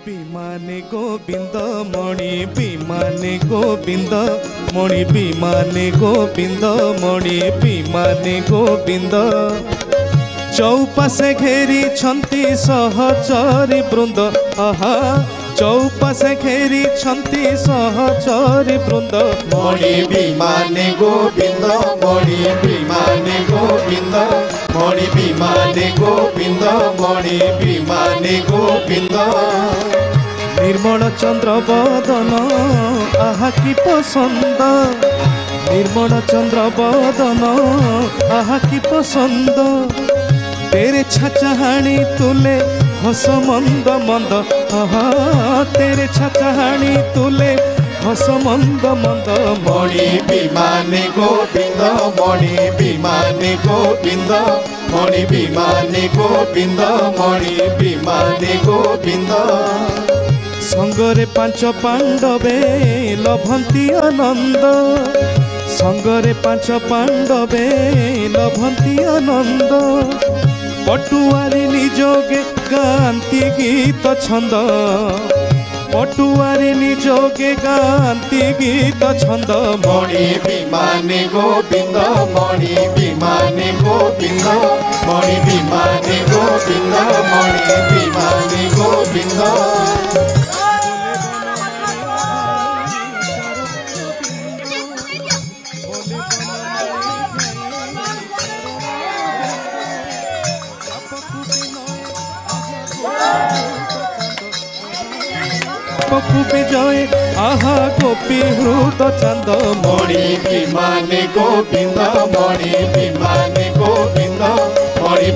विमाने गोविंद मणि विमाने गोविंद मणि विमाने गोविंद मणि विमाने गोविंद चौपाशे घेरी छंती सहचरी वृंद आहा चौपाशे घेरी छंती सहचरी वृंद मणि विमाने गोविंद मणि विमाने गोविंद मणि विमाने गोविंद मणि विमाने गोविंद निर्मल चंद्र बदन आहा की पसंद निर्मल चंद्र बदन आहा की पसंद तेरे छचहाणी तुले हस मंद मंद आहा तेरे छचहाणी तुले हस मंद मंद मणि विमाने गोविंद मणि विमाने गोविंद मणि विमाने गोविंद मणि विमाने गोविंद संगरे पांच पांडवे लभंती आनंद संगरे पांच पांडवे लभंती आनंद पटुआरी निजोगे गांती गीत छंद पटुआरी निजोगे गांती गीत छंद मणि विमाने गोविंद मणि विमाने गोविंद मणि विमाने गोविंद मणि विमाने गोविंद पपु विजय आहा गोपी हृद चंद मणि विमाने गोविंद मणि विमाने गोविंद मणि